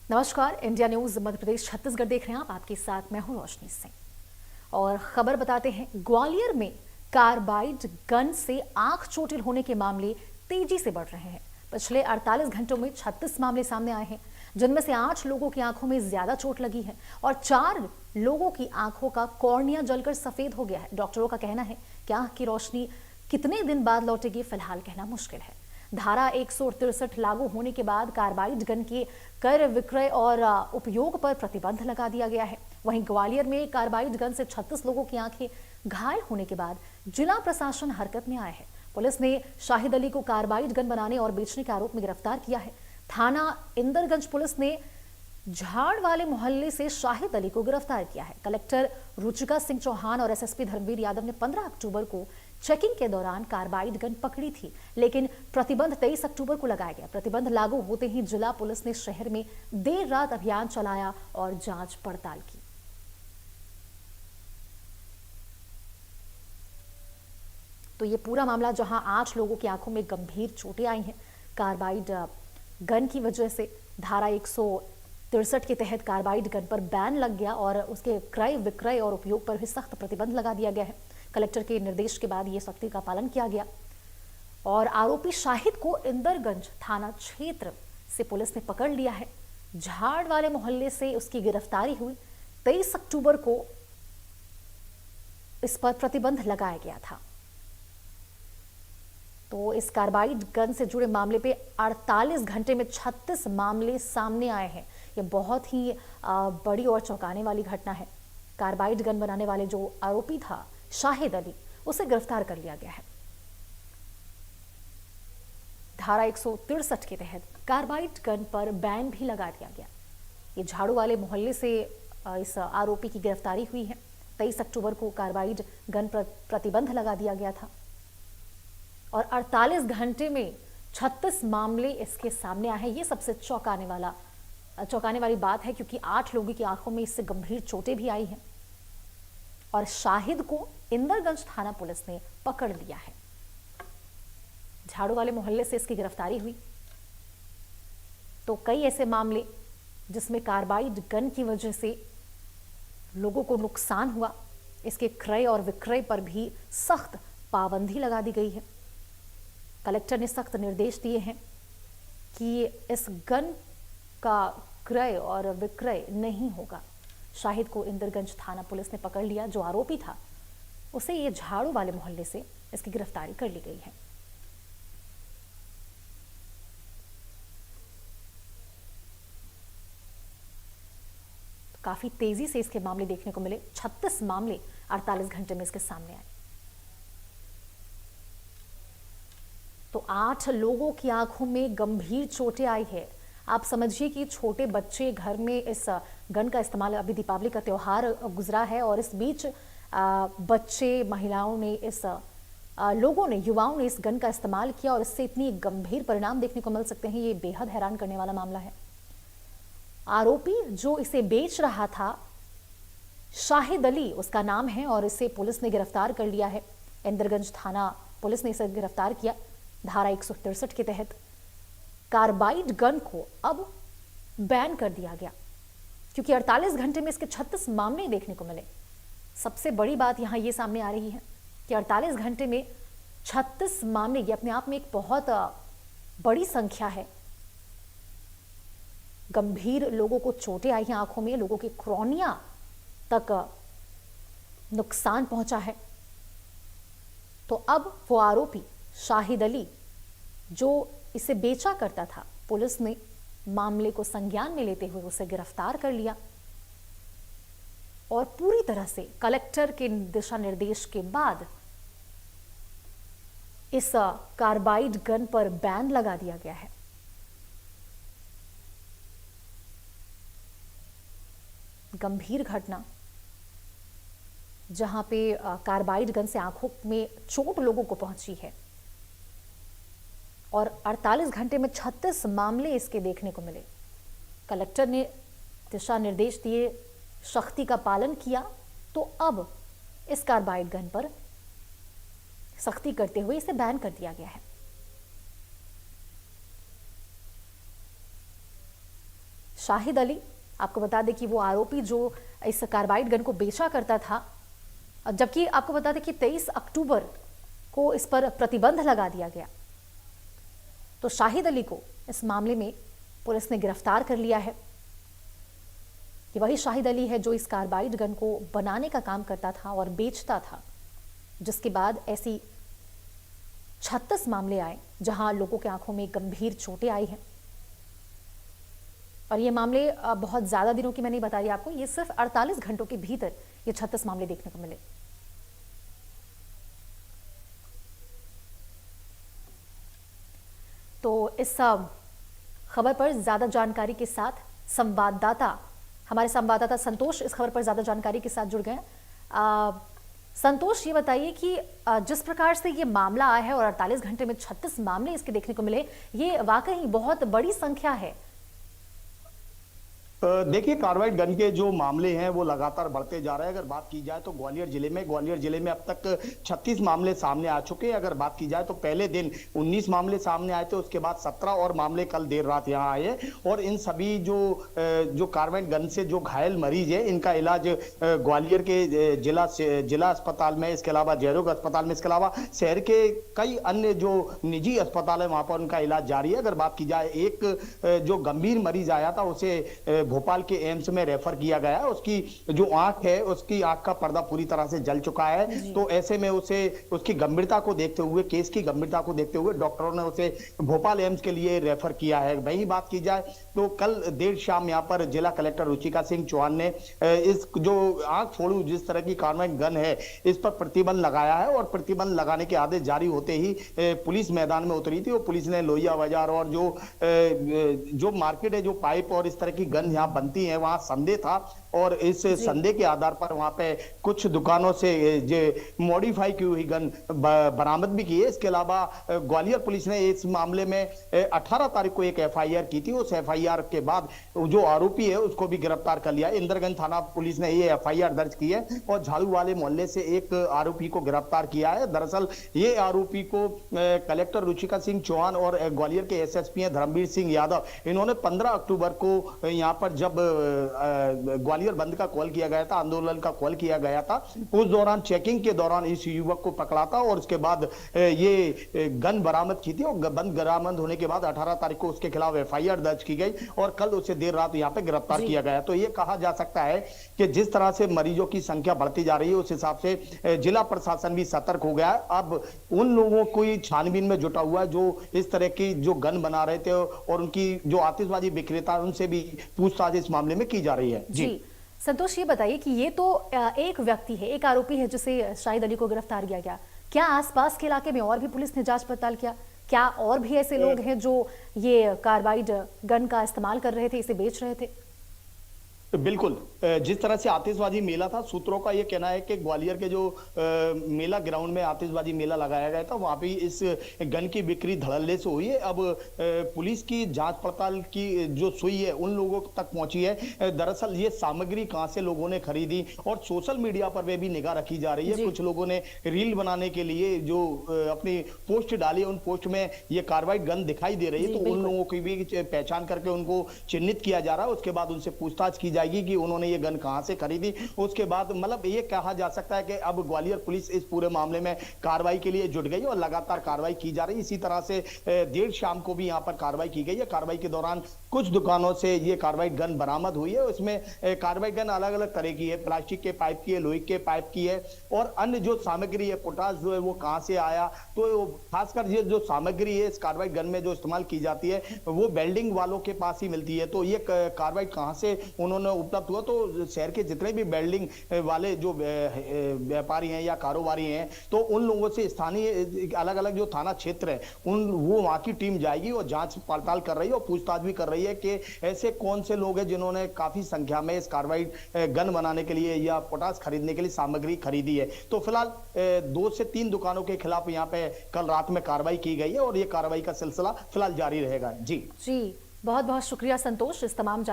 नमस्कार, India news Madhya Pradesh Chhattisgarh देख रहे हैं आप। आपके साथ मैं हूं रोशनी सिंह और खबर बताते हैं। ग्वालियर में कार्बाइड गन से आंख चोटिल होने के मामले तेजी से बढ़ रहे हैं। पिछले 48 घंटों में 36 मामले सामने आए हैं, जिनमें से 8 लोगों की आंखों में ज्यादा चोट लगी है और 4 लोगों की आंखों का कॉर्निया जलकर सफेद हो गया है। डॉक्टरों का कहना है कि आंख की रोशनी कितने दिन बाद लौटेगी, फिलहाल कहना मुश्किल है। धारा 163 लागू होने के बाद कार्बाइड गन के क्रय विक्रय और उपयोग पर प्रतिबंध लगा दिया गया है। वहीं ग्वालियर में कार्बाइड गन से 36 लोगों की आंखें घायल होने के बाद जिला प्रशासन हरकत में आया है। पुलिस ने शाहिद अली को कार्बाइड गन बनाने और बेचने के आरोप में गिरफ्तार किया है। थाना इंदरगंज पुलिस ने झाड़ वाले मोहल्ले से शाहिद अली को गिरफ्तार किया है। कलेक्टर रुचिका सिंह चौहान और एसएसपी धर्मवीर यादव ने 15 अक्टूबर को चेकिंग के दौरान कार्बाइड गन पकड़ी थी, लेकिन प्रतिबंध 23 अक्टूबर को लगाया गया। प्रतिबंध लागू होते ही जिला पुलिस ने शहर में देर रात अभियान चलाया और जांच पड़ताल की। तो ये पूरा मामला, जहां 8 लोगों की आंखों में गंभीर चोटें आई हैं कार्बाइड गन की वजह से, धारा 163 के तहत कार्बाइड गन पर बैन लग गया और उसके क्रय विक्रय और उपयोग पर भी सख्त प्रतिबंध लगा दिया गया है। कलेक्टर के निर्देश के बाद ये सख्ती का पालन किया गया और आरोपी शाहिद को इंदरगंज थाना क्षेत्र से पुलिस ने पकड़ लिया है। झाड़ वाले मोहल्ले से उसकी गिरफ्तारी हुई। 23 अक्टूबर को इस पर प्रतिबंध लगाया गया था। तो इस कार्बाइड गन से जुड़े मामले पे 48 घंटे में 36 मामले सामने आए हैं। ये बहुत ही बड़ी और चौंकाने वाली घटना है। कार्बाइड गन बनाने वाले जो आरोपी था शाहिद अली, उसे गिरफ्तार कर लिया गया है। धारा 163 के तहत कार्बाइड गन पर बैन भी लगा दिया गया। ये झाड़ू वाले मोहल्ले से इस आरोपी की गिरफ्तारी हुई है। 23 अक्टूबर को कार्बाइड गन पर प्रतिबंध लगा दिया गया था और 48 घंटे में 36 मामले इसके सामने आए हैं। ये सबसे चौंकाने वाली बात है, क्योंकि 8 लोगों की आंखों में इससे गंभीर चोटें भी आई हैं और शाहिद को इंदरगंज थाना पुलिस ने पकड़ लिया है। झाड़ू वाले मोहल्ले से इसकी गिरफ्तारी हुई। तो कई ऐसे मामले जिसमें कार्बाइड गन की वजह से लोगों को नुकसान हुआ, इसके क्रय और विक्रय पर भी सख्त पाबंदी लगा दी गई है। कलेक्टर ने सख्त निर्देश दिए हैं कि इस गन का क्रय और विक्रय नहीं होगा। शाहिद को इंदरगंज थाना पुलिस ने पकड़ लिया। जो आरोपी था उसे ये झाड़ू वाले मोहल्ले से इसकी गिरफ्तारी कर ली गई है। तो काफी तेजी से इसके मामले देखने को मिले। 36 मामले 48 घंटे में इसके सामने आए। तो 8 लोगों की आंखों में गंभीर चोटें आई है। आप समझिए कि छोटे बच्चे घर में इस गन का इस्तेमाल, अभी दीपावली का त्योहार गुजरा है और इस बीच बच्चे, महिलाओं ने, लोगों ने, युवाओं ने इस गन का इस्तेमाल किया और इससे इतनी गंभीर परिणाम देखने को मिल सकते हैं। ये बेहद हैरान करने वाला मामला है। आरोपी जो इसे बेच रहा था, शाहिद अली उसका नाम है और इसे पुलिस ने गिरफ्तार कर लिया है। इंदरगंज थाना पुलिस ने इसे गिरफ्तार किया। धारा 163 के तहत कार्बाइड गन को अब बैन कर दिया गया, क्योंकि 48 घंटे में इसके 36 मामले देखने को मिले। सबसे बड़ी बात यहां ये सामने आ रही है कि 48 घंटे में 36 मामले, ये अपने आप में एक बहुत बड़ी संख्या है। गंभीर लोगों को चोटें आई हैं आंखों में, लोगों के कॉर्निया तक नुकसान पहुंचा है। तो अब वो आरोपी शाहिद अली जो इसे बेचा करता था, पुलिस ने मामले को संज्ञान में लेते हुए उसे गिरफ्तार कर लिया और पूरी तरह से कलेक्टर के दिशा निर्देश के बाद इस कार्बाइड गन पर बैन लगा दिया गया है। गंभीर घटना, जहां पे कार्बाइड गन से आंखों में चोट लोगों को पहुंची है और 48 घंटे में 36 मामले इसके देखने को मिले। कलेक्टर ने दिशा निर्देश दिए, सख्ती का पालन किया, तो अब इस कार्बाइड गन पर सख्ती करते हुए इसे बैन कर दिया गया है। शाहिद अली, आपको बता दें कि वो आरोपी जो इस कार्बाइड गन को बेचा करता था, जबकि आपको बता दें कि 23 अक्टूबर को इस पर प्रतिबंध लगा दिया गया। तो शाहिद अली को इस मामले में पुलिस ने गिरफ्तार कर लिया है। ये वही शाहिद अली है जो इस कार्बाइड गन को बनाने का काम करता था और बेचता था, जिसके बाद ऐसी 36 मामले आए जहां लोगों के आंखों में गंभीर चोटें आई हैं। और ये मामले बहुत ज्यादा दिनों की मैं नहीं बता रही आपको, ये सिर्फ 48 घंटों के भीतर ये 36 मामले देखने को मिले। तो इस खबर पर ज्यादा जानकारी के साथ हमारे संवाददाता संतोष इस खबर पर ज्यादा जानकारी के साथ जुड़ गए। संतोष, ये बताइए कि जिस प्रकार से ये मामला आया है और 48 घंटे में 36 मामले इसके देखने को मिले, ये वाकई बहुत बड़ी संख्या है। देखिए, कार्बाइड गन के जो मामले हैं वो लगातार बढ़ते जा रहे हैं। अगर बात की जाए तो ग्वालियर जिले में अब तक 36 मामले सामने आ चुके हैं। अगर बात की जाए तो पहले दिन 19 मामले सामने आए थे, उसके बाद 17 और मामले कल देर रात यहाँ आए। और इन सभी जो कार्बाइड गन से जो घायल मरीज है, इनका इलाज ग्वालियर के जिला अस्पताल में, इसके अलावा जयरोग अस्पताल में, इसके अलावा शहर के कई अन्य जो निजी अस्पताल है वहां पर उनका इलाज जारी है। अगर बात की जाए, एक जो गंभीर मरीज आया था उसे भोपाल के एम्स में रेफर किया गया है। उसकी जो आंख है, उसकी आंख का पर्दा पूरी तरह से जल चुका है। तो ऐसे में उसकी गंभीरता को देखते हुए, केस की गंभीरता को देखते हुए डॉक्टरों ने उसे भोपाल एम्स के लिए रेफर किया है। वहीं बात की जाए तो कल देर शाम यहाँ पर जिला कलेक्टर रुचिका सिंह चौहान ने इस जो आंख फोड़ू जिस तरह की कार्बाइड गन है, इस पर प्रतिबंध लगाया है। और प्रतिबंध लगाने के आदेश जारी होते ही पुलिस मैदान में उतरी थी और पुलिस ने लोहिया बाजार और जो मार्केट है, जो पाइप और इस तरह की गन यहाँ बनती है, वहां संदेह था और इस संदेह के आधार पर वहां पे कुछ दुकानों से जो मॉडिफाई की हुई गन बरामद भी की है। इसके अलावा ग्वालियर पुलिस ने इस मामले में 18 तारीख को एक एफआईआर की थी। उस एफआईआर के बाद जो आरोपी है उसको भी गिरफ्तार कर लिया। इंदरगंज थाना पुलिस ने ये एफआईआर दर्ज की है और झाड़ू वाले मोहल्ले से एक आरोपी को गिरफ्तार किया है। दरअसल ये आरोपी को कलेक्टर रुचिका सिंह चौहान और ग्वालियर के एसएसपी हैं धर्मवीर सिंह यादव, इन्होंने 15 अक्टूबर को यहाँ पर जब ग्वालियर बंद का कॉल किया गया था, आंदोलन का कॉल किया गया था, उस दौरान चेकिंग के दौरान इस युवक को पकड़ा था और उसके बाद ये गन बरामद की थी। और गन बरामद होने के बाद 18 तारीख को उसके खिलाफ एफआईआर दर्ज की गई और कल उसे देर रात यहाँ पे गिरफ्तार किया गया। तो ये कहा जा सकता है कि जिस तरह से मरीजों की संख्या बढ़ती जा रही है, उस हिसाब से जिला प्रशासन भी सतर्क हो गया है। अब उन लोगों को छानबीन में जुटा हुआ है जो इस तरह की जो गन बना रहे थे और उनकी जो आतिशबाजी विक्रेता, उनसे भी पूछताछ इस मामले में की जा रही है। जी संतोष, ये बताइए कि ये तो एक व्यक्ति है, एक आरोपी है जिसे शाहिद अली को गिरफ्तार किया गया। क्या आसपास के इलाके में और भी पुलिस ने जांच पड़ताल किया? क्या और भी ऐसे लोग हैं जो ये कार्बाइड गन का इस्तेमाल कर रहे थे, इसे बेच रहे थे? बिल्कुल, जिस तरह से आतिशबाजी मेला था, सूत्रों का यह कहना है कि ग्वालियर के जो मेला ग्राउंड में आतिशबाजी मेला लगाया गया था, वहां भी इस गन की बिक्री धड़ल्ले से हुई है। अब पुलिस की जांच पड़ताल की जो सुई है उन लोगों तक पहुंची है। दरअसल ये सामग्री कहां से लोगों ने खरीदी और सोशल मीडिया पर वे भी निगाह रखी जा रही है। कुछ लोगों ने रील बनाने के लिए जो अपनी पोस्ट डाली, उन पोस्ट में ये कार्बाइड गन दिखाई दे रही है, तो उन लोगों की भी पहचान करके उनको चिन्हित किया जा रहा है। उसके बाद उनसे पूछताछ की कि उन्होंने ये गन कहां से खरीदी। उसके बाद मतलब ये कहा जा सकता है कि अब ग्वालियर पुलिस इस पूरे मामले में कार्रवाई के लिए जुट गई और लगातार कार्रवाई की जा रही है। इसी तरह से देर शाम को भी यहां पर कार्रवाई की गई है। कार्रवाई के दौरान कुछ दुकानों से ये कार्बाइड गन बरामद हुई है। उसमें कार्बाइड गन अलग अलग तरह की है, प्लास्टिक के पाइप की है, लोहे के पाइप की है और अन्य जो सामग्री है, पोटास जो है वो कहां से आया। तो खासकर ये जो सामग्री है इस कार्बाइड गन में जो इस्तेमाल की जाती है वो वेल्डिंग वालों के पास ही मिलती है। तो ये कार्बाइड कहां से उन्होंने उपलब्ध हुआ, तो शहर के जितने भी वेल्डिंग वाले जो व्यापारी हैं या कारोबारी हैं, तो उन लोगों से स्थानीय अलग अलग जो थाना क्षेत्र है वो वहां की टीम जाएगी और जांच पड़ताल कर रही है और पूछताछ भी कर रही है कि ऐसे कौन से लोग हैं जिन्होंने काफी संख्या में इस कार्बाइड गन बनाने के लिए या पोटास खरीदने के लिए सामग्री खरीदी है। तो फिलहाल 2 से 3 दुकानों के खिलाफ यहाँ पे कल रात में कार्रवाई की गई है और ये कार्रवाई का सिलसिला फिलहाल जारी रहेगा। जी बहुत बहुत शुक्रिया संतोष इस तमाम